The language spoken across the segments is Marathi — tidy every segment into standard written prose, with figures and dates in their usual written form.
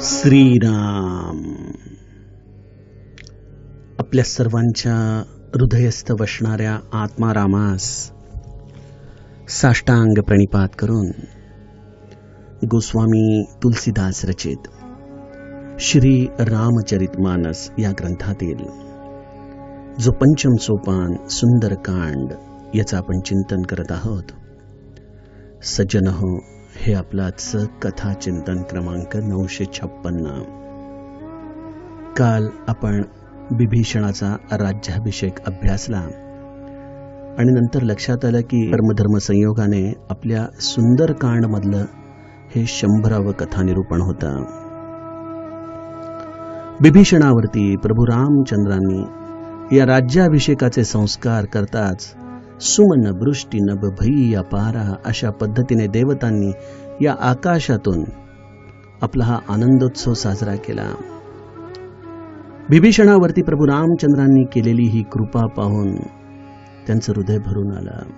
श्रीराम आपल्या सर्वांच्या हृदयस्थ वसणाऱ्या आत्मारामास साष्टांग प्रणिपात करून गोस्वामी तुलसीदास रचित श्री रामचरितमानस या ग्रंथातील जो पंचम सोपान सुंदरकांड याचं आपण चिंतन करत आहोत. सज्जनहो, हे आपलाच कथा चिंतन क्रमांक 956. काल आपण विभीषणाचा राज्याभिषेक अभ्यासला आणि नंतर लक्षात आलं की कर्मधर्म संयोगाने आपल्या सुंदरकांड मधलं हे 100वे कथा निरूपण होतं. विभीषणावरती प्रभू रामचंद्रांनी या राज्याभिषेकाचे संस्कार करताच सुमन वृष्टी नभ भई अपारा अशा पद्धतीने देवतांनी या आकाशातून आपला हा आनंदोत्सव साजरा केला. विभीषणावरती प्रभू रामचंद्रांनी केलेली ही कृपा पाहून त्यांचं हृदय भरून आलं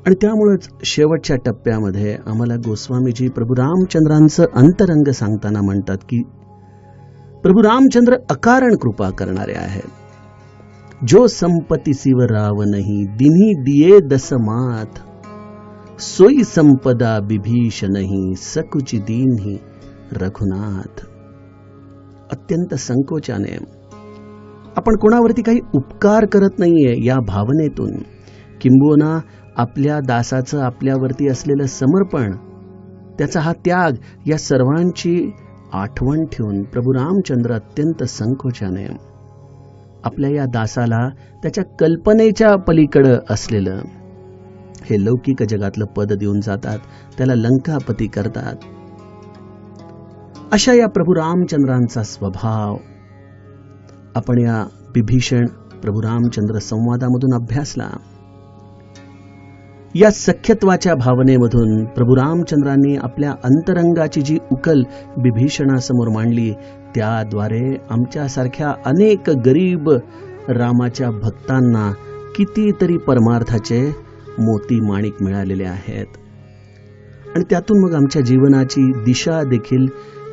आणि त्यामुळेच शेवटच्या टप्प्यामध्ये आम्हाला गोस्वामीजी प्रभू रामचंद्रांचं अंतरंग सांगताना म्हणतात की प्रभू रामचंद्र अकारण कृपा करणारे आहेत. जो संपत्ती सिव राव नहीं दिन्ही दिये दसमात सोई संपदा विभीष नहीं सकुच दीन्ही रघुनाथ. अत्यंत संकोचाने आपण कोणावरती काही उपकार करत नाहीये या भावनेतून किंबहुना आपल्या दासाचं आपल्यावरती असलेलं समर्पण, त्याचा हा त्याग या सर्वांची आठवण ठेवून प्रभू रामचंद्र अत्यंत संकोचाने आपल्या या दासाला त्याच्या कल्पनेच्या पलीकडे असलेलं हे लौकिक जगातलं पद देऊन जातात, त्याला लंकापती करतात. अशा या प्रभू रामचंद्रांचा स्वभाव आपण या विभीषण प्रभू रामचंद्र संवादामधून अभ्यासला. या सख्यत्वाच्या भावनेमधून प्रभू रामचंद्रांनी आपल्या अंतरंगाची जी उकल विभीषणासमोर मांडली, त्याद्वारे आमच्यासारख्या अनेक गरीब रामाच्या भक्तांना कितीतरी परमार्थाचे मोती माणिक मिळालेले आहेत. आणि त्यातून मग आमच्या जीवनाची दिशा देखील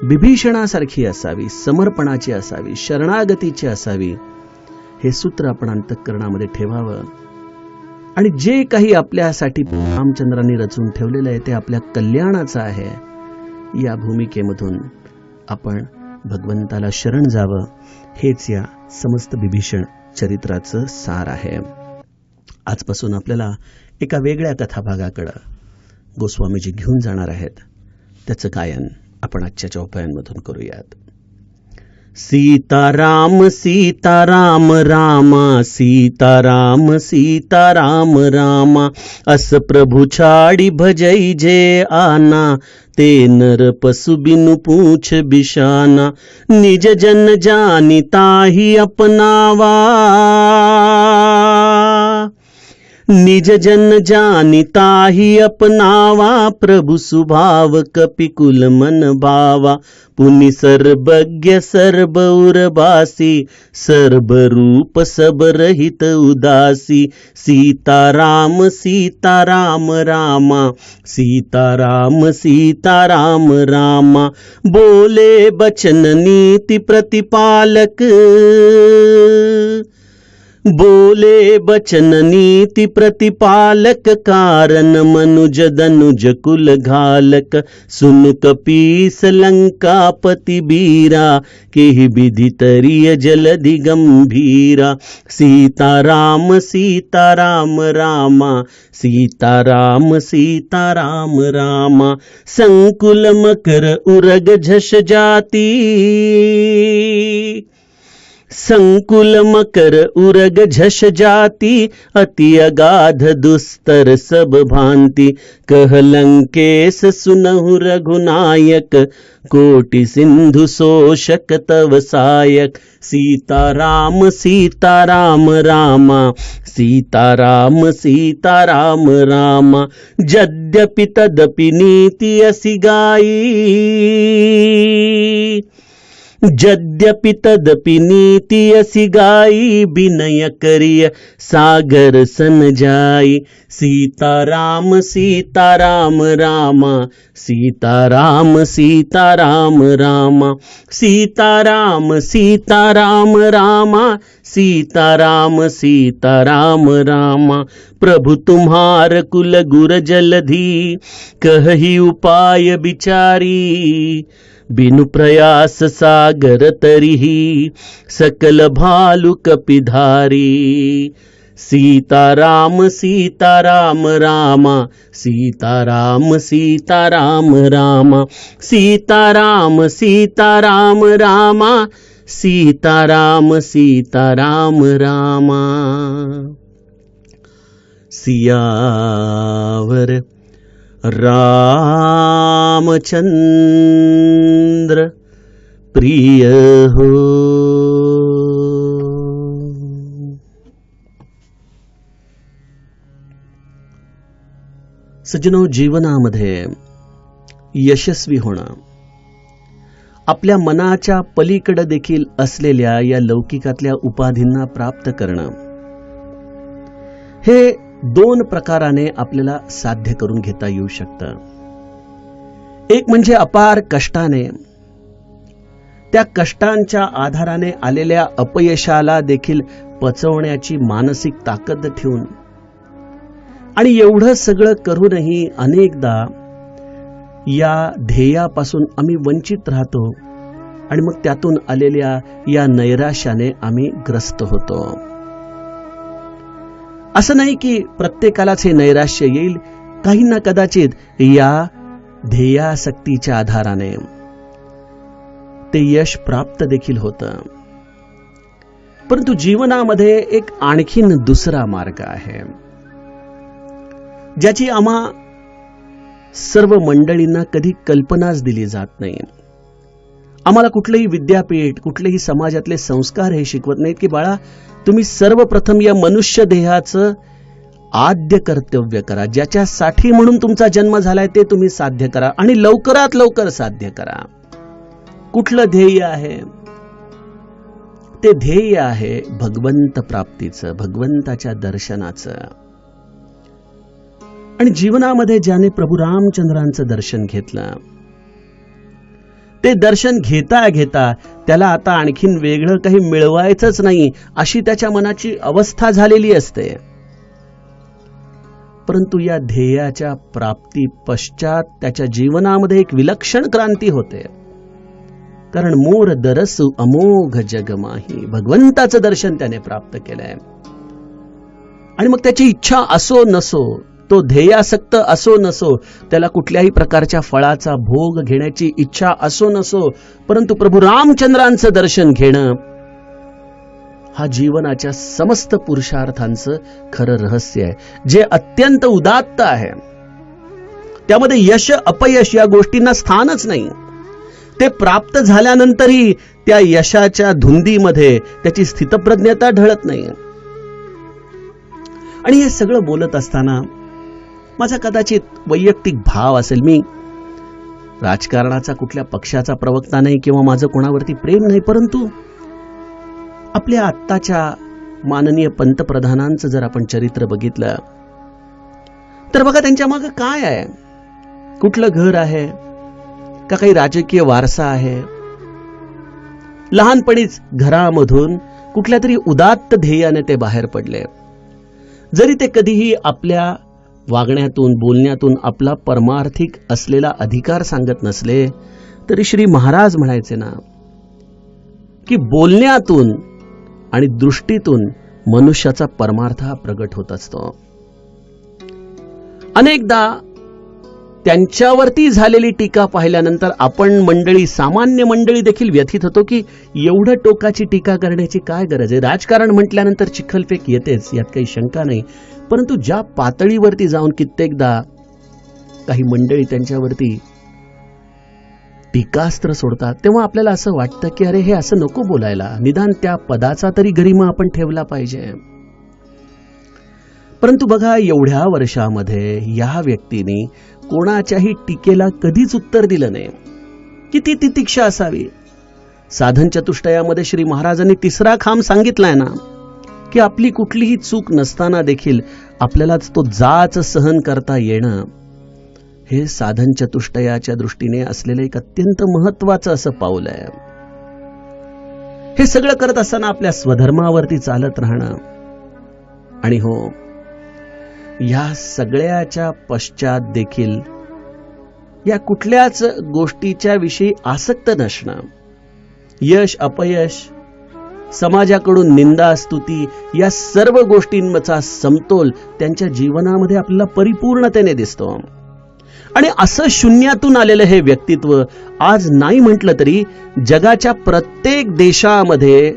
विभीषणासारखी असावी, समर्पणाची असावी, शरणागतीची असावी. हे सूत्र आपण अंतःकरणामध्ये ठेवावं आणि जे काही आपल्यासाठी रामचंद्रांनी रचून ठेवलेलं आहे ते आपल्या कल्याणाचं आहे. या भूमिकेमधून आपण भगवंताला शरण जावं, हेच या समस्त विभीषण चरित्राचं सार आहे. आजपासून आपल्याला एका वेगळ्या कथाभागाकडे गोस्वामीजी घेऊन जाणार आहेत. त्याचं गायन आपण आजच्या चौपायांमधून करूयात. सीताराम सीताराम रामा सीताराम सीताराम रामा अस प्रभु छाड़ी भजई जे आना ते नर पशु बिनु पूछ बिशाना निज जन जानी ताहि अपनावा निज जन जानी ताहि अपनावा प्रभु सुभाव कपिकुल मन भावा पुनि सर्वज्ञ सर्व उर्वासी सर्व रूप सब रहित उदासी सीताराम सीताराम रामा सीताराम सीताराम रामा बोले बचन नीति प्रतिपालक बोले बचन नीति प्रतिपालक कारण मनुज दनुज कुल घालक सुन कपीस लंकापति बीरा केहि विधि तरिय जलधि गंभीरा सीताराम सीताराम रामा सीताराम सीताराम रामा संकुल मकर उरग झष जाती संकुल मकर उरग झष जाती अति अगाध दुस्तर सब भांति कह लंकेश सुनहु रघुनायक कोटि सिंधु शोषक तव सायक सीताराम सीताराम रामा सीताराम सीताराम रामा यद्यपि तदपि नीति असि गाई यद्यपि तदपि नीति असी गाई, बिनय करिय सागर सन जाई। सीताराम सीताराम रामा, सीताराम सीताराम रामा, सीताराम सीताराम रामा, सीताराम सीताराम रामा। प्रभु तुम्हार कुल गुर जलधि, कहहि उपाय बिचारी। बिनु प्रयास सागर तरिहि, सकल भालु कपिधारी। सीताराम सीताराम रामा, सीताराम सीताराम रामा, सीताराम सीताराम रामा, सीताराम सीताराम रामा। सियावर रामचंद्र प्रिय हो। सज्जनो, जीवनामध्ये यशस्वी होणं, आपल्या मनाच्या पलीकडे देखील असलेल्या या लौकिकातल्या उपाधींना प्राप्त करणं, हे दोन प्रकाराने आपल्याला साध्य करून घेता येऊ शकतं. एक म्हणजे अपार कष्टाने, त्या कष्टांच्या आधाराने आलेल्या अपयशाला देखील पचवण्याची मानसिक ताकद ठेवून, आणि एवढं सगळं करूनही अनेकदा या ध्येयापासून आम्ही वंचित राहतो आणि मग त्यातून आलेल्या या नैराश्याने आम्ही ग्रस्त होतो. असं नाही की प्रत्येकालाच हे नैराश्य येईल, काहींना कदाचित या ध्येयासक्तीच्या आधाराने ते यश प्राप्त देखील होतं. परंतु जीवनामध्ये एक आणखीन दुसरा मार्ग आहे, ज्याची आम्हा सर्व मंडळींना कधी कल्पनाच दिली जात नाही. आम्हाला कुठलेही विद्यापीठ, कुठलेही समाजातले संस्कार हे शिकवत नाहीत की बाळा, तुम्ही सर्वप्रथम या मनुष्य देहाचं आद्य कर्तव्य करा, ज्याच्यासाठी म्हणून तुमचा जन्म झालाय ते तुम्ही साध्य करा आणि लवकरात लवकर साध्य करा. कुठलं ध्येय आहे? ते ध्येय आहे भगवंत प्राप्तीचं, भगवंताच्या दर्शनाचं. आणि जीवनामध्ये ज्याने प्रभू रामचंद्रांचं दर्शन घेतलं, ते दर्शन घेता घेता त्याला आता आणखीन वेगळं काही मिळवायचंच नाही, अशी त्याच्या मनाची अवस्था झालेली असते. परंतु या ध्येयाच्या प्राप्ती पश्चात त्याच्या जीवनामध्ये एक विलक्षण क्रांती होते. कारण मोर दरसु अमोघ जगमाही, भगवंताचं दर्शन त्याने प्राप्त केलंय. आणि मग त्याची इच्छा असो नसो, तो ध्येयासक्त असो नसो, त्याला कुठल्याही प्रकारच्या फळाचा भोग घेण्याची इच्छा असो नसो, परंतु प्रभू रामचंद्रांचं दर्शन घेणं हा जीवनाच्या समस्त पुरुषार्थांचं खरं रहस्य आहे, जे अत्यंत उदात्त आहे. त्यामध्ये यश अपयश या गोष्टींना स्थानच नाही. ते प्राप्त झाल्यानंतरही त्या यशाच्या धुंदीमध्ये त्याची स्थितप्रज्ञता ढळत नाही. आणि हे सगळं बोलत असताना माझा कदाचित वैयक्तिक भाव असेल, मी राजकारणाचा कुठल्या पक्षाचा प्रवक्ता नाही किंवा माझं कोणावरती प्रेम नाही, परंतु आपल्या आत्ताच्या माननीय पंतप्रधानांचं जर आपण चरित्र बघितलं तर बघा, त्यांच्या मागे काय आहे? कुठलं घर आहे का काही राजकीय वारसा आहे? लहानपणीच घरामधून कुठल्या तरी उदात्त ध्येयाने ते बाहेर पडले. जरी ते कधीही आपल्या वागण्यातून, बोलण्यातून आपला परमार्थिक असलेला अधिकार सांगत नसले, तरी श्री महाराज म्हणायचे ना की बोलण्यातून आणि दृष्टीतून मनुष्याचा परमार्थ हा प्रगट होत असतो. अनेकदा त्यांच्यावरती झालेली टीका पाहिल्यानंतर आपण मंडळी, सामान्य मंडळी देखील व्यथित होतो की एवढं टोकाची टीका करण्याची काय गरज आहे? राजकारण म्हटल्यानंतर चिखलफेक येतेच, यात काही शंका नाही. परंतु ज्या पातळीवरती जाऊन कित्येकदा काही मंडळी त्यांच्यावरती टीकास्त्र सोडतात, तेव्हा आपल्याला असं वाटतं की अरे, हे असं नको बोलायला, निदान त्या पदाचा तरी गरिमा आपण ठेवला पाहिजे. परंतु बघा, एवढ्या वर्षामध्ये या व्यक्तीने कोणाच्याही टीकेला कधीच उत्तर दिलं नाही. किती तितिक्षा असावी. साधन चतुष्टयामध्ये श्री महाराजांनी तिसरा खांब सांगितलाय ना, की आपली कुठलीही चूक नसताना देखील आपल्यालाच तो जाच सहन करता येणं, हे साधन चतुष्टयाच्या दृष्टीने असलेलं एक अत्यंत महत्वाचं असं पाऊल आहे. हे सगळं करत असताना आपल्या स्वधर्मावरती चालत राहणं, आणि हो, या सगळ्याच्या पश्चात देखील या कुठल्याच गोष्टीच्या विषयी आसक्त नसणं, यश अपयश, समाजाकडून निंदा स्तुती, या सर्व गोष्टींचा समतोल त्यांच्या जीवनामध्ये आपल्याला परिपूर्णतेने दिसतो. आणि असं शून्यातून आलेलं हे व्यक्तित्व आज नाही म्हटलं तरी जगाच्या प्रत्येक देशामध्ये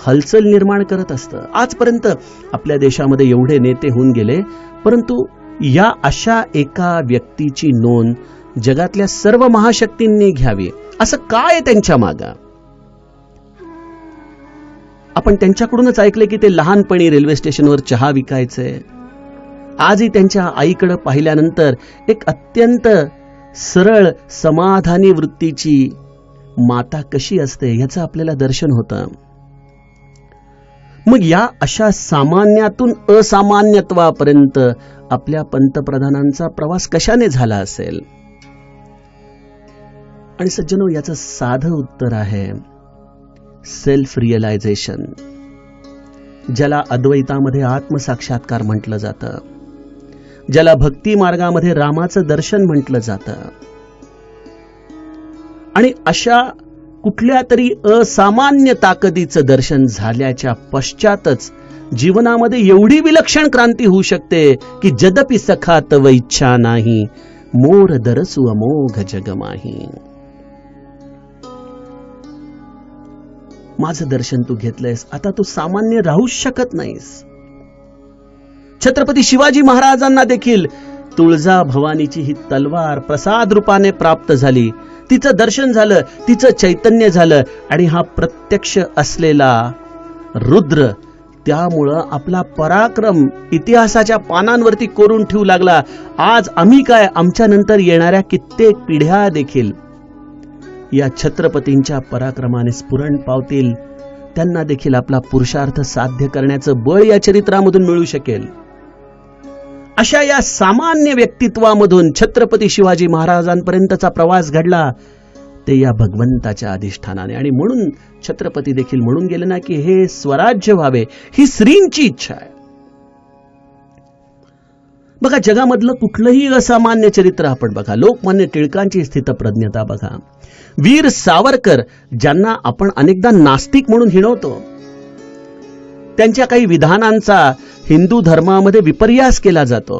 हलचल निर्माण करत असतं. आजपर्यंत आपल्या देशामध्ये एवढे नेते होऊन गेले, परंतु या अशा एका व्यक्तीची नोंद जगातल्या सर्व महाशक्तींनी घ्यावी. असं काय त्यांच्या मागं? आपण त्यांच्याकडूनच ऐकले की ते लहानपणी रेल्वे स्टेशनवर चहा विकायचे. आजही त्यांच्या आईकडे पाहिल्यानंतर एक अत्यंत सरळ समाधानी वृत्तीची माता कशी असते याचं आपल्याला दर्शन होतं. मग या अशा सामान्यातून असामान्यत्वापर्यंत आपल्या पंतप्रधानांचा प्रवास कशाने झाला असेल? आणि सज्जनो, याचं साधं उत्तर आहे सेल्फ रिअलायझेशन, ज्याला अद्वैतामध्ये आत्मसाक्षात्कार म्हटलं जातं, ज्याला भक्ती मार्गामध्ये रामाचं दर्शन म्हटलं जातं. आणि अशा कुठल्या तरी असामान्य ताकदीचं दर्शन झाल्याच्या पश्चातच जीवनामध्ये एवढी विलक्षण क्रांती होऊ शकते की जदपि सखा तव इच्छा नाही, मोर दरसु अमोघ जगमाही. माझं दर्शन तू घेतलंयस, आता तू सामान्य राहूच शकत नाहीस. छत्रपती शिवाजी महाराजांना देखील तुळजा भवानीची ही तलवार प्रसाद रूपाने प्राप्त झाली. तिचं दर्शन झालं, तिचं चैतन्य झालं, आणि हा प्रत्यक्ष असलेला रुद्र त्यामुळं आपला पराक्रम इतिहासाच्या पानांवरती कोरून ठेवू लागला. आज आम्ही काय, आमच्या नंतर येणाऱ्या कित्येक पिढ्या देखील या छत्रपतींच्या पराक्रमाने स्फुरण पावतील. त्यांना देखील आपला पुरुषार्थ साध्य करण्याचं बळ या चरित्रामधून मिळू शकेल. अशा या सामान्य व्यक्तित्वामधून छत्रपती शिवाजी महाराजांपर्यंतचा प्रवास घडला, ते या भगवंताच्या अधिष्ठानाने. आणि म्हणून छत्रपती देखील म्हणून गेले ना की हे स्वराज्य व्हावे, ही श्रींची इच्छा आहे. बघा, जगामधलं कुठलंही असामान्य चरित्र आपण बघा, लोकमान्य टिळकांची स्थितप्रज्ञता बघा, वीर सावरकर ज्यांना आपण अनेकदा नास्तिक म्हणून हिणवतो, त्यांच्या काही विधानांचा हिंदू धर्मामध्ये विपर्यास केला जातो,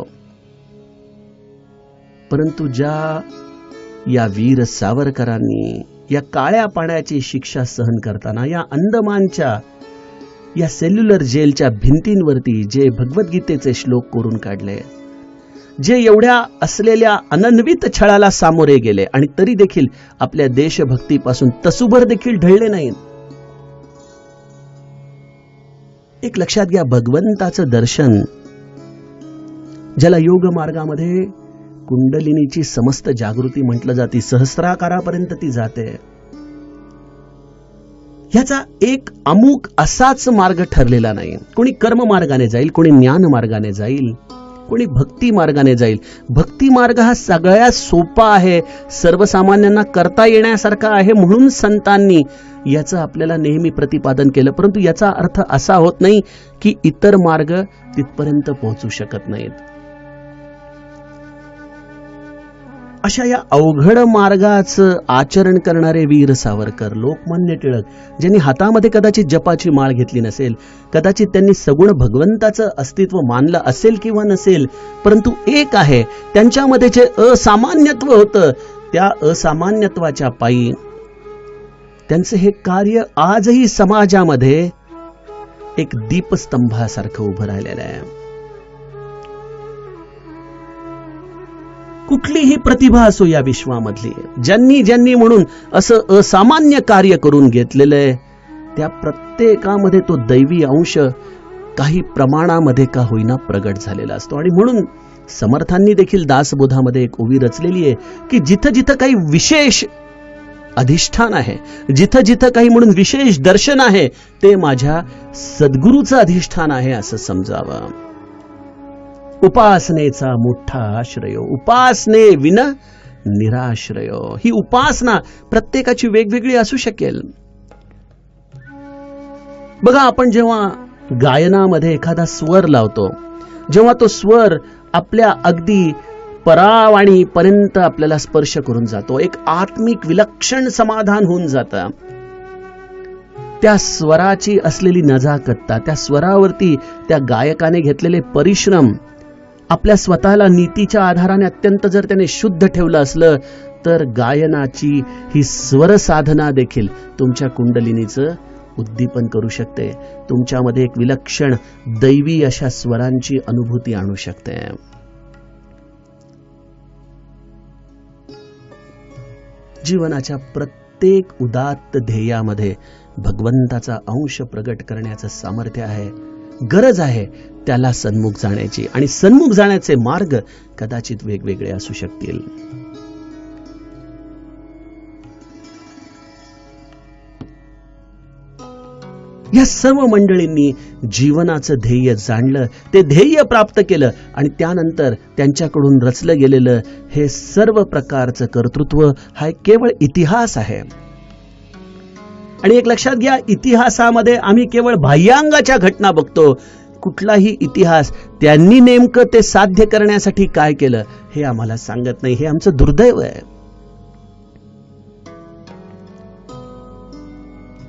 परंतु ज्या या वीर सावरकरांनी या काळ्या पाण्याची शिक्षा सहन करताना या अंदमानच्या या सेल्युलर जेलच्या भिंतींवरती जे भगवद्गीतेचे श्लोक कोरून काढले, जे एवढ्या असलेल्या अनन्वित छळाला सामोरे गेले आणि तरी देखील आपल्या देशभक्तीपासून तसूभर देखील ढळले नाहीत. एक लक्षात घ्या, भगवंताचं दर्शन, ज्याला योग मार्गामध्ये कुंडलिनीची समस्त जागृती म्हटलं जाते, सहस्राकारापर्यंत ती जाते, ह्याचा एक अमुक असाच मार्ग ठरलेला नाही. कोणी कर्म मार्गाने जाईल, कोणी ज्ञान मार्गाने जाईल, कोणी भक्ती मार्गाने जाईल. भक्ती मार्ग हा सगळ्यात सोपा आहे, सर्वसामान्यांना करता येण्यासारखा आहे, म्हणून संतांनी याचं आपल्याला नेहमी प्रतिपादन केलं. परंतु याचा अर्थ असा होत नाही की इतर मार्ग तिथपर्यंत पोहोचू शकत नाहीत. अशा या अवघड मार्गाचं आचरण करणारे वीर सावरकर, लोकमान्य टिळक, ज्यांनी हातामध्ये कदाचित जपाची माळ घेतली नसेल, कदाचित त्यांनी सगुण भगवंताचं अस्तित्व मानलं असेल किंवा नसेल, परंतु एक आहे, त्यांच्यामध्ये जे असामान्यत्व होतं, त्या असामान्यत्वाच्या पायी त्यांचं हे कार्य आजही समाजामध्ये एक दीपस्तंभासारखं उभं राहिलेलं आहे. कुठलीही प्रतिभा असो या विश्वामधली, ज्यांनी ज्यांनी म्हणून असं असामान्य कार्य करून घेतलेलं आहे, त्या प्रत्येकामध्ये तो दैवी अंश काही प्रमाणामध्ये का होईना प्रगट झालेला असतो. आणि म्हणून समर्थांनी देखील दासबोधामध्ये एक ओवी रचलेली आहे की जिथं जिथं काही विशेष अधिष्ठान आहे, जिथं जिथं काही म्हणून विशेष दर्शन आहे ते माझ्या सद्गुरूचं अधिष्ठान आहे असं समजावं. उपासनेचा मोठा आश्रय, उपासने विन निराश्रय. ही उपासना प्रत्येकाची वेगवेगळी असू शकेल. बघा, आपण जेव्हा गायनामध्ये एखादा स्वर लावतो, जेव्हा तो स्वर आपल्या अगदी परावाणीपर्यंत आपल्याला स्पर्श करून जातो, एक आत्मिक विलक्षण समाधान होऊन जातं. त्या स्वराची असलेली नजाकतता, त्या स्वरावरती त्या गायकाने घेतलेले परिश्रम, आपल्या स्वतःला नीतीच्या आधाराने अत्यंत जर त्याने शुद्ध ठेवलं असलं तर गायनाची ही स्वर साधना देखील तुमच्या कुंडलिनीचं उद्दीपन करू शकते. तुमच्यामध्ये एक विलक्षण दैवी अशा स्वरांची अनुभूती आणू शकते. जीवनाच्या प्रत्येक उदात्त ध्येयामध्ये भगवंताचा अंश प्रगट करण्याचं सामर्थ्य आहे. गरज आहे त्याला सन्मुख जाण्याची, आणि सन्मुख जाण्याचे मार्ग कदाचित वेगवेगळे असू शकतील. या सर्व मंडळींनी जीवनाचं ध्येय जाणलं, ते ध्येय प्राप्त केलं, आणि त्यानंतर त्यांच्याकडून रचलं गेलेलं हे सर्व प्रकारचं कर्तृत्व हा केवळ इतिहास आहे. आणि एक लक्षात घ्या, इतिहासामध्ये आम्ही केवळ बाह्यांगाच्या घटना बघतो. कुठलाही इतिहास त्यांनी नेमकं ते साध्य करण्यासाठी काय केलं हे आम्हाला सांगत नाही. हे आमचं दुर्दैव आहे.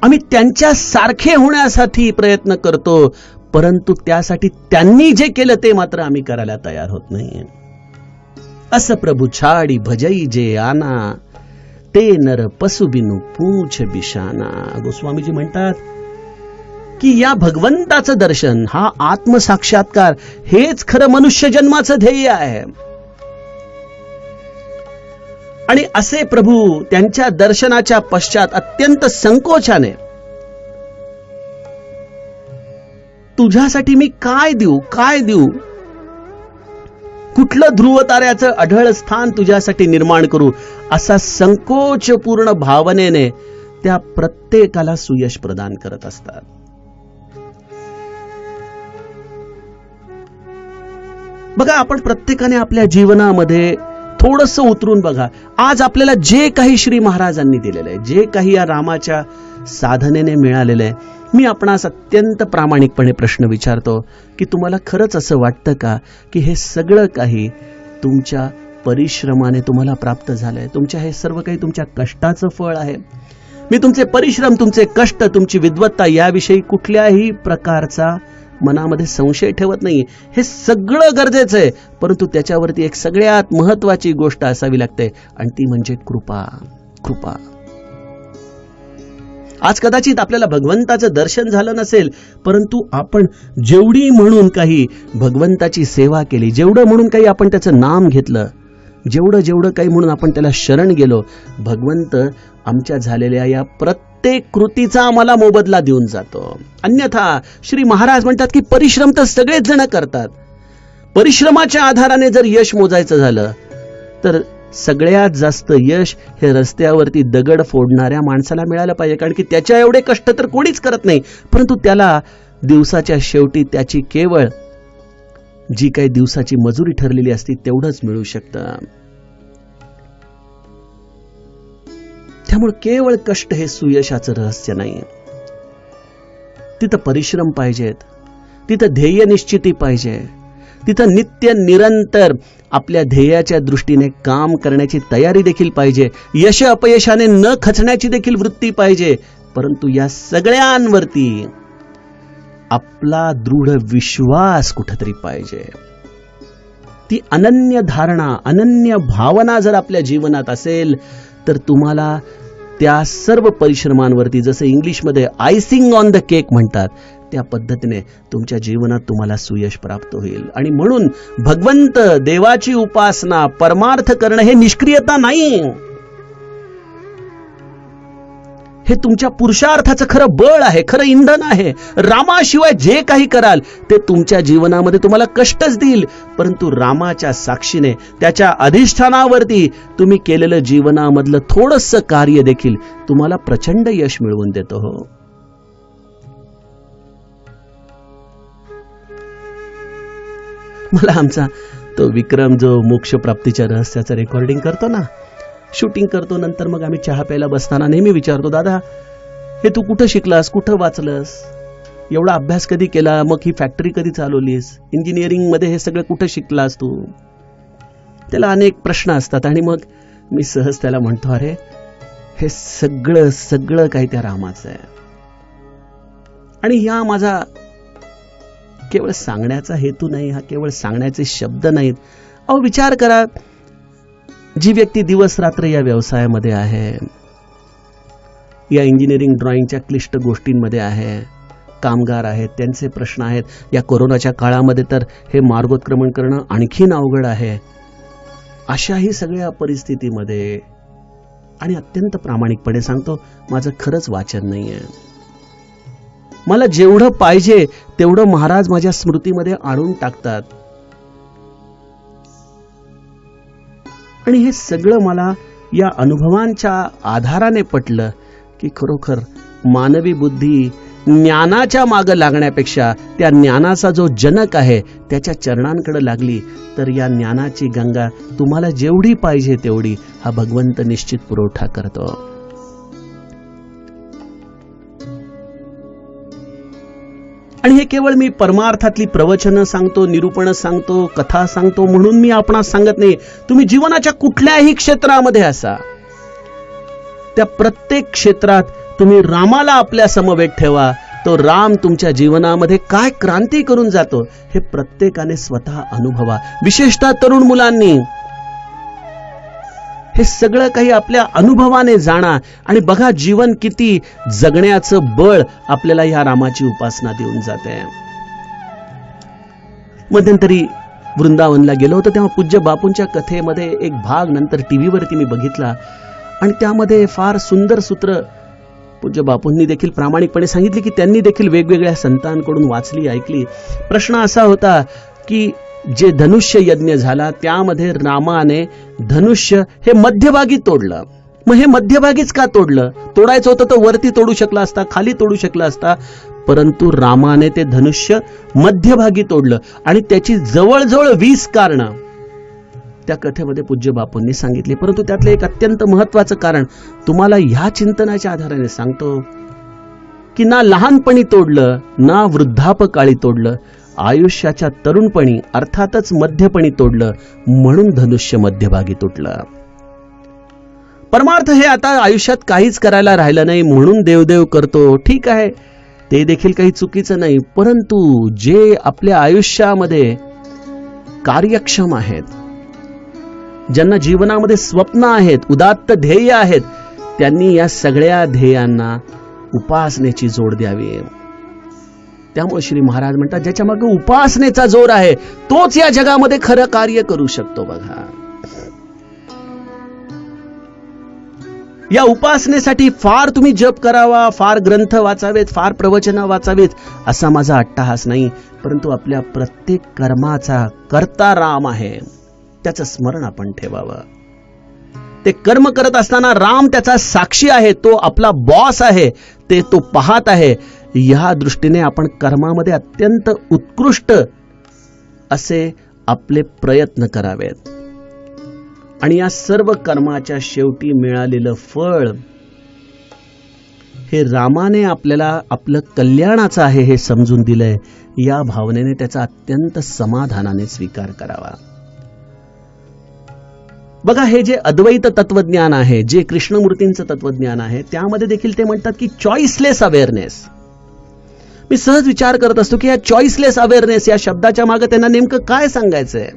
आम्ही त्यांच्या सारखे होण्यासाठी प्रयत्न करतो, परंतु त्यासाठी त्यांनी जे केलं ते मात्र आम्ही करायला तयार होत नाही. असं प्रभू छाडी भजई जे आना, ते नर पशुबिनु पूछ बिशाना. गोस्वामीजी म्हणतात की या भगवंताचं दर्शन, हा आत्मसाक्षात्कार, हेच खरं मनुष्य जन्माचं ध्येय आहे. आणि असे प्रभू त्यांच्या दर्शनाच्या पश्चात अत्यंत संकोचाने, तुझ्यासाठी मी काय देऊ, काय देऊ, कुठलं ध्रुव ताऱ्याचं अढळ स्थान तुझ्यासाठी निर्माण करू, असा संकोचपूर्ण भावनेने त्या प्रत्येकाला सुयश प्रदान करत असतात. बघा, आपण प्रत्येकाने आपल्या जीवनामध्ये थोडंसं उतरून बघा. आज आपल्याला जे काही श्री महाराजांनी दिलेलं आहे, जे काही या रामाच्या साधनेने मिळालेलं आहे, मी आपणास अत्यंत प्रामाणिकपणे प्रश्न विचारतो की तुम्हाला खरंच असं वाटतं का की हे सगळं काही तुमच्या परिश्रमाने तुम्हाला प्राप्त झालंय? तुमच्या हे सर्व काही तुमच्या कष्टाचं फळ आहे? मी तुमचे परिश्रम, तुमचे कष्ट, तुमची विद्वत्ता याविषयी कुठल्याही प्रकारचा मनामध्ये संशय ठेवत नाही. हे सगळं गरजेचं आहे, परंतु त्याच्यावरती एक सगळ्यात महत्वाची गोष्ट असावी लागते, आणि ती म्हणजे कृपा. कृपा. आज कदाचित आपल्याला भगवंताचं दर्शन झालं नसेल, परंतु आपण जेवढी म्हणून काही भगवंताची सेवा केली, जेवढं म्हणून काही आपण त्याचं नाम घेतलं, जेवढं काही म्हणून आपण त्याला शरण गेलो, भगवंत आमच्या झालेल्या या प्रत्येक कृतीचा आम्हाला मोबदला देऊन जातो. अन्यथा श्री महाराज म्हणतात की परिश्रम तर सगळेच जण करतात, परिश्रमाच्या आधाराने जर यश मोजायचं झालं तर सगळ्यात जास्त यश हे रस्त्यावरती दगड फोडणाऱ्या माणसाला मिळालं पाहिजे, कारण की त्याच्या एवढे कष्ट तर कोणीच करत नाही, परंतु त्याला दिवसाच्या शेवटी त्याची केवळ जी काही दिवसाची मजुरी ठरलेली असती तेवढंच मिळू शकतं. त्यामुळे केवळ कष्ट हे सुयशाचं रहस्य नाही. तिथं परिश्रम पाहिजेत, तिथं ध्येय निश्चिती पाहिजे, तिथं नित्य निरंतर आपल्या ध्येयाच्या दृष्टीने काम करण्याची तयारी देखील पाहिजे, यश अपयशाने न खचण्याची देखील वृत्ती पाहिजे. परंतु या सगळ्यांवरती आपला दृढ विश्वास कुठेतरी पाहिजे. ती अनन्य धारणा, अनन्य भावना जर आपल्या जीवनात असेल तर तुम्हाला त्या सर्व परिश्रमांवरती, जसं इंग्लिशमध्ये आयसिंग ऑन द केक म्हणतात, त्या पद्धतीने तुमच्या जीवनात तुम्हाला सुयश प्राप्त होईल. आणि म्हणून भगवंत, देवाची उपासना, परमार्थ करणं हे निष्क्रियता नाही. हे तुमच्या पुरुषार्थाचं खरं बळ आहे, खरं इंधन आहे. रामाशिवाय जे काही कराल ते तुमच्या जीवनामध्ये तुम्हाला कष्टच देईल, परंतु रामाच्या साक्षीने, त्याच्या अधिष्ठानावरती तुम्ही केलेलं जीवनामधलं थोडंसं कार्य देखील तुम्हाला प्रचंड यश मिळवून देतो. हो, मला आमचा तो विक्रम जो मोक्ष प्राप्तीच्या रहस्याचं रेकॉर्डिंग करतो ना, शूटिंग करतो, नंतर मग आम्ही चहा प्यायला बसताना नेहमी विचारतो, दादा हे तू कुठं शिकलास, कुठं वाचलंस, एवढा अभ्यास कधी केला, मग ही फॅक्टरी कधी चालवलीस, इंजिनिअरिंग मध्ये हे सगळं कुठं शिकलास तू. त्याला अनेक प्रश्न असतात आणि मग मी सहज त्याला म्हणतो, अरे हे सगळं सगळं काही त्या रामाचं आहे. आणि ह्या माझा केवळ सांगण्याचा हेतू नाही, हा केवळ सांगण्याचे शब्द नाहीत. अहो विचार करा, जी व्यक्ती दिवस रात्र या व्यवसायामध्ये आहे, या इंजिनिअरिंग ड्रॉइंगच्या क्लिष्ट गोष्टींमध्ये आहे, कामगार आहेत, त्यांचे प्रश्न आहेत. या कोरोनाच्या काळामध्ये तर हे मार्गोत्क्रमण करणं आणखीन अवघड आहे. अशाही सगळ्या परिस्थितीमध्ये, आणि अत्यंत प्रामाणिकपणे सांगतो, माझं खरंच वाचन नाहीये. मला जेवढं पाहिजे तेवढं महाराज माझ्या स्मृतीमध्ये आणून टाकतात. आणि हे सगळं मला या अनुभवांच्या आधाराने पटलं की खरोखर मानवी बुद्धी ज्ञानाच्या मागे लागण्यापेक्षा त्या ज्ञानाचा जो जनक आहे त्याच्या चरणांकडे लागली तर या ज्ञानाची गंगा तुम्हाला जेवढी पाहिजे तेवढी हा भगवंत निश्चित पुरवठा करतो. आणि हे केवळ मी परमार्थातली प्रवचनं सांगतो, निरूपण सांगतो, कथा सांगतो म्हणून मी आपणास सांगत नाही. तुम्ही जीवनाच्या कुठल्याही क्षेत्रामध्ये असा, त्या प्रत्येक क्षेत्रात तुम्ही रामाला आपल्या समवेत ठेवा. तो राम तुमच्या जीवनामध्ये काय क्रांती करून जातो हे प्रत्येकाने स्वतः अनुभवा. विशेषतः तरुण मुलांनी हे सगळं काही आपल्या अनुभवाने जाणा आणि बघा जीवन किती जगण्याचं बळ आपल्याला ह्या रामाची उपासना देऊन जाते. मध्यंतरी वृंदावनला गेलो होतो तेव्हा पूज्य बापूंच्या कथेमध्ये एक भाग नंतर टीव्हीवरती मी बघितला आणि त्यामध्ये फार सुंदर सूत्र पूज्य बापूंनी देखील प्रामाणिकपणे सांगितले की त्यांनी देखील वेगवेगळ्या संतांकडून वाचली, ऐकली. प्रश्न असा होता की जे धनुष्य यज्ञ झाला त्यामध्ये रामाने धनुष्य हे मध्यभागी तोडलं. मग हे मध्यभागीच का तोडलं? तोडायचं होतं तर वरती तोडू शकला असता, खाली तोडू शकला असता, परंतु रामाने ते धनुष्य मध्यभागी तोडलं आणि त्याची जवळजवळ 20 कारणं त्या कथेमध्ये पूज्य बापूंनी सांगितली. परंतु त्यातलं एक अत्यंत महत्वाचं कारण तुम्हाला ह्या चिंतनाच्या आधाराने सांगतो की ना लहानपणी तोडलं ना वृद्धापकाळी तोडलं, आयुष्याच्या तरुणपणी अर्थातच मध्यपणी तोडलं म्हणून धनुष्य मध्यभागी तुटलं. परमार्थ हे आता आयुष्यात काहीच करायला राहिलं नाही म्हणून देवदेव करतो, ठीक आहे, ते देखील काही चुकीचं नाही. परंतु जे आपल्या आयुष्यामध्ये कार्यक्षम आहेत, ज्यांना जीवनामध्ये स्वप्न आहेत, उदात्त ध्येय आहेत, त्यांनी या सगळ्या ध्येयांना उपासनेची जोड द्यावी. त्यामुळे श्री महाराज म्हणतात ज्याच्या मागे उपासनेचा जोर आहे तोच या जगामध्ये खरं कार्य करू शकतो. बघा, या उपासनेसाठी फार तुम्ही जप करावा, फार ग्रंथ वाचावेत, फार प्रवचनं वाचावेत असा माझा अट्टहास नाही. परंतु आपल्या प्रत्येक कर्माचा कर्ता राम आहे, त्याचं स्मरण आपण ठेवावं. ते कर्म करत असताना राम त्याचा साक्षी आहे, तो आपला बॉस आहे, ते तो पाहत आहे. या दृष्टीने आपण कर्मामध्ये अत्यंत उत्कृष्ट असे आपले प्रयत्न करावेत आणि या सर्व कर्माच्या शेवटी मिळालेलं फळ हे रामाने आपल्याला आपलं कल्याणाचं आहे हे समजून दिलंय. या भावनेने त्याचा अत्यंत समाधानाने स्वीकार करावा. बघा, हे जे अद्वैत तत्वज्ञान आहे, जे कृष्णमूर्तींचं तत्वज्ञान आहे, त्यामध्ये देखील ते म्हणतात की चॉईसलेस अवेअरनेस. मी सहज विचार करत असतो की या चॉईसलेस अवेअरनेस या शब्दाच्या मागे त्यांना नेमकं काय सांगायचंय.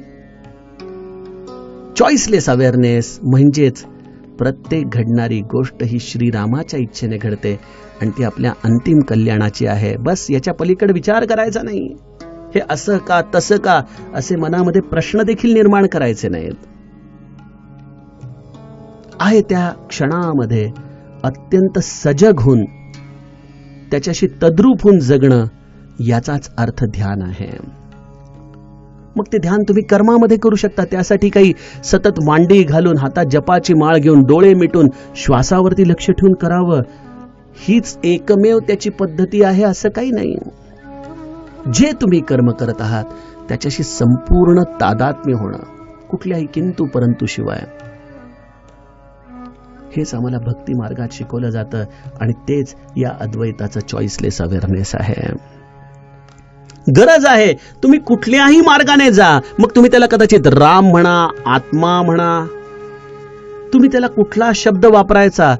चॉईसलेस अवेअरनेस म्हणजेच प्रत्येक घडणारी गोष्ट ही श्रीरामाच्या इच्छेने घडते आणि ती आपल्या अंतिम कल्याणाची आहे. बस याच्या पलीकडे विचार करायचा नाही. हे असं का तसं का असे मनामध्ये प्रश्न देखील निर्माण करायचे नाहीत. आहे त्या क्षणामध्ये अत्यंत सजग होऊन त्याच्याशी तद्रूप होऊन जगणं, याचाच अर्थ ध्यान आहे. मग ते ध्यान तुम्ही कर्मामध्ये करू शकता. त्यासाठी काही सतत मांडी घालून हातात जपाची माळ घेऊन डोळे मिटून श्वासावरती लक्ष ठेवून करावं, हीच एकमेव त्याची पद्धती आहे असं काही नाही. जे तुम्ही कर्म करत आहात त्याच्याशी संपूर्ण तादात्म्य होणं, कुठल्याही किंतु परंतु शिवाय, हेच आम्हाला भक्ती मार्गात शिकवलं जातं. आणि तेच या अद्वैताचं चॉईसलेस अवेअरनेस आहे. गरज आहे तुम्ही कुठल्याही मार्गाने जा, मग तुम्ही त्याला कदाचित राम म्हणा, आत्मा म्हणा, तुम्ही त्याला कुठला शब्द वापरायचा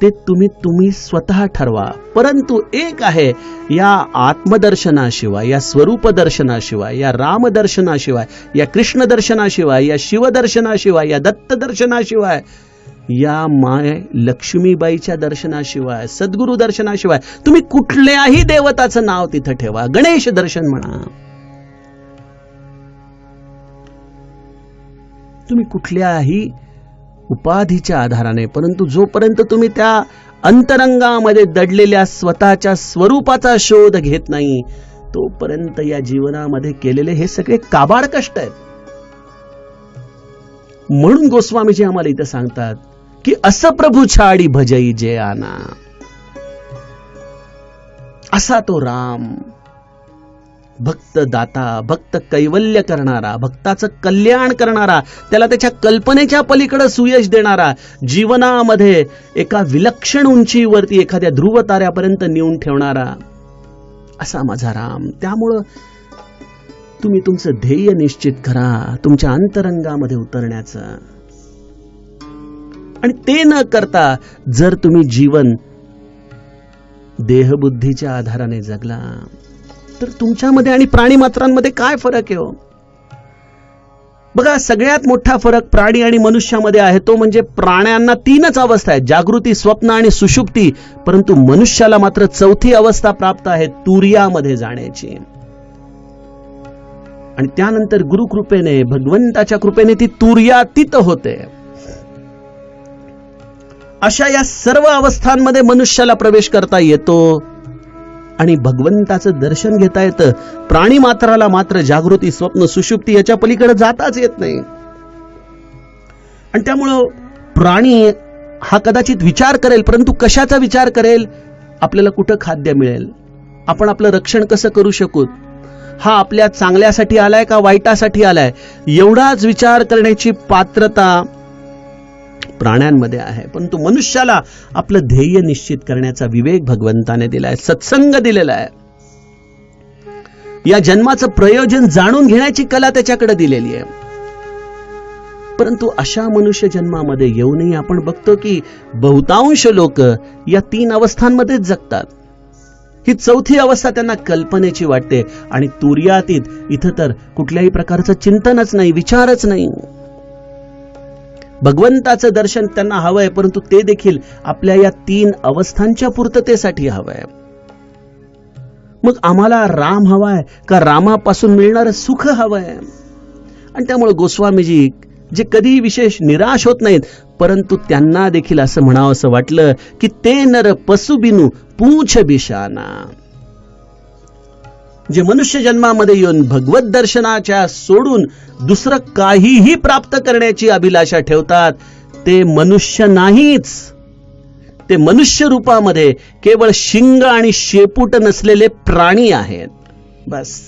ते तुम्ही स्वतः ठरवा. परंतु एक आहे, या आत्मदर्शनाशिवाय, या स्वरूप दर्शनाशिवाय, या राम दर्शनाशिवाय, या कृष्ण दर्शनाशिवाय, या शिव दर्शनाशिवाय, या दत्त दर्शनाशिवाय, या माय लक्ष्मीबाईच्या दर्शनाशिवाय, सद्गुरु दर्शनाशिवाय तुम्ही कुठल्याही देवताचं नाव तिथं ठेवा, गणेश दर्शन म्हणा, तुम्ही कुठल्याही उपाधीच्या आधाराने, परंतु जोपर्यंत तुम्ही त्या अंतरंगामध्ये दडलेल्या स्वतःच्या स्वरूपाचा शोध घेत नाही, तोपर्यंत या जीवनामध्ये केलेले हे सगळे काबाड कष्ट आहेत. म्हणून गोस्वामीजी आम्हाला इथं सांगतात की असं प्रभू छाडी भजई जे आना, असा तो राम, भक्त दाता, भक्त कैवल्य करणारा, भक्ताचं कल्याण करणारा, त्याला त्याच्या कल्पनेच्या पलीकडे सुयश देणारा, जीवनामध्ये एका विलक्षण उंचीवरती एखाद्या ध्रुव ताऱ्यापर्यंत नेऊन ठेवणारा, असा माझा राम. त्यामुळं तुम्ही तुमचं ध्येय निश्चित करा तुमच्या अंतरंगामध्ये उतरण्याचं. आणि ते न करता जर तुम्ही जीवन देहबुद्धीच्या आधाराने जगला तर तुमच्यामध्ये आणि प्राणी मात्रांमध्ये काय फरक आहे हो? बघा, सगळ्यात मोठा फरक प्राणी आणि मनुष्यामध्ये आहे तो म्हणजे प्राण्यांना 3च अवस्था आहेत, जागृती, स्वप्न आणि सुषुप्ती. परंतु मनुष्याला मात्र 4थी अवस्था प्राप्त आहे, तुर्यामध्ये जाण्याची. आणि त्यानंतर गुरुकृपेने, भगवंताच्या कृपेने ती तुर्यातीत होते. अशा या सर्व अवस्थांमध्ये मनुष्याला प्रवेश करता येतो आणि भगवंताचं दर्शन घेता येतं. प्राणी मात्राला मात्र जागृती, स्वप्न, सुषुप्ती याच्या पलीकडे जाताच येत नाही. आणि त्यामुळं प्राणी हा कदाचित विचार करेल, परंतु कशाचा विचार करेल? आपल्याला कुठं खाद्य मिळेल, आपण आपलं रक्षण कसं करू शकू, हा आपल्या चांगल्यासाठी आलाय का वाईटासाठी आलाय, एवढाच विचार करण्याची पात्रता प्राण्यांमध्ये आहे. परंतु मनुष्याला आपलं ध्येय निश्चित करण्याचा विवेक भगवंताने दिलाय, सत्संग दिलेला आहे. या जन्माचं प्रयोजन जाणून घेण्याची कला त्याच्याकडे दिलेली आहे. परंतु अशा मनुष्य जन्मामध्ये येऊनही आपण बघतो की बहुतांश लोक या 3 अवस्थांमध्येच जगतात. ही 4थी अवस्था त्यांना कल्पनेची वाटते. आणि तुर्यातीत, इथं तर कुठल्याही प्रकारचं चिंतनच नाही, विचारच नाही. भगवंताचं दर्शन त्यांना हवंय, परंतु ते देखील आपल्या या 3 अवस्थांच्या पूर्ततेसाठी हवंय. मग आम्हाला राम हवाय का रामापासून मिळणारं सुख हवंय? आणि त्यामुळे गोस्वामीजी जे कधी विशेष निराश होत नाहीत, परंतु त्यांना देखील असं म्हणावं असं वाटलं की ते नर पशुबिनू पूछ बिशाना, जे मनुष्य जन्मामध्ये येऊन भगवत दर्शनाच्या सोडून दुसरं काहीही प्राप्त करण्याची अभिलाषा ठेवतात, ते मनुष्य नाहीच. ते मनुष्य रूपामध्ये केवळ शिंग आणि शेपूट नसलेले प्राणी आहेत. बस,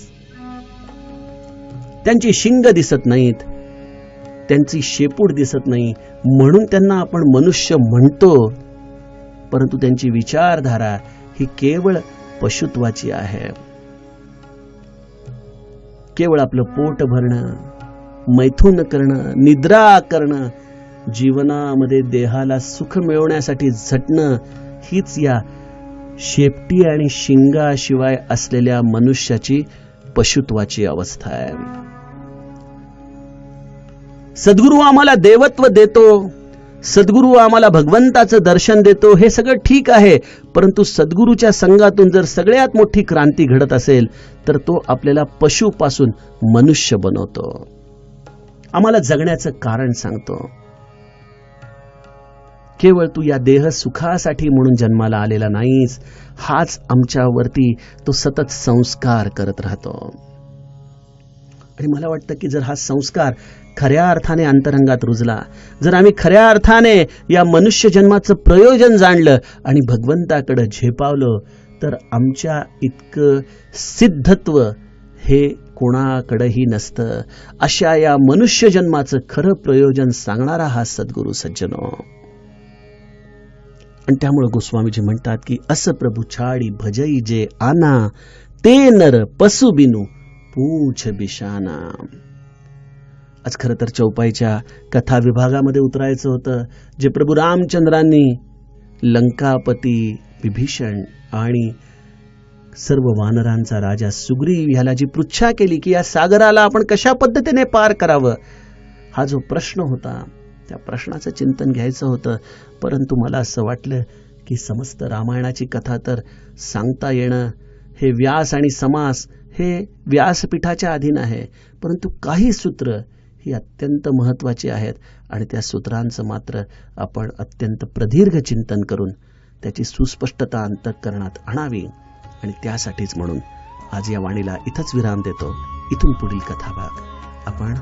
त्यांची शिंग दिसत नाहीत, त्यांची शेपूट दिसत नाही, म्हणून त्यांना आपण मनुष्य म्हणतो. परंतु त्यांची विचारधारा ही केवळ पशुत्वाची आहे. केवळ आपलं पोट भरणं, मैथुन करणं, निद्रा करणं, जीवनामध्ये देहाला सुख मिळवण्यासाठी झटणं, हीच या शेपटी आणि शिंगाशिवाय असलेल्या मनुष्याची पशुत्वाची अवस्था आहे. सद्गुरू आम्हाला देवत्व देतो, सद्गुरू आम्हाला भगवंताचं दर्शन देतो, हे सगळं ठीक आहे. परंतु सद्गुरूच्या संगातून जर सगळ्यात मोठी क्रांती घडत असेल तर तो आपल्याला पशुपासून मनुष्य बनवतो, आम्हाला जगण्याचं कारण सांगतो. केवळ तू या देह सुखासाठी म्हणून जन्माला आलेला नाहीस, हाच आमच्यावरती तो सतत संस्कार करत राहतो. आणि मला वाटतं की जर हा संस्कार खऱ्या अर्थाने अंतरंगात रुजला, जर आम्ही खऱ्या अर्थाने या मनुष्य जन्माचं प्रयोजन जाणलं आणि भगवंताकडे झेपावलं, तर आमच्या इतकं सिद्धत्व हे कोणाकडेही नसतं. अशा या मनुष्य जन्माचं खरं प्रयोजन सांगणारा हा सद्गुरू सज्जनो. आणि त्यामुळे गोस्वामीजी म्हणतात की अस प्रभू छाडी भजई जे आना, ते नर पशु बिनू पूछ बिशाना. आज खरं तर चौपाईच्या कथा विभागामध्ये उतरायचं होतं, जे प्रभू रामचंद्रांनी लंकापती विभीषण आणि सर्व वानरांचा राजा सुग्रीव ह्याला जी पृच्छा केली की या सागराला आपण कशा पद्धतीने पार करावं, हा जो प्रश्न होता, त्या प्रश्नाचं चिंतन घ्यायचं होतं. परंतु मला असं वाटलं की समस्त रामायणाची कथा तर सांगता येणं हे व्यास आणि समास हे व्यासपीठाच्या अधीन आहे, परंतु काही सूत्र ही अत्यंत महत्त्वाची आहेत आणि त्या सूत्रांचं मात्र आपण अत्यंत प्रदीर्घ चिंतन करून त्याची सुस्पष्टता अंतःकरणात आणावी. आणि त्यासाठीच म्हणून आज या वाणीला इथंच विराम देतो. इथून पुढील कथाभाग आपण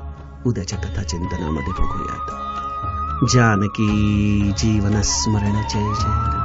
उद्याच्या कथा चिंतनामध्ये बघूयात. जानकी जीवन स्मरण जय जय.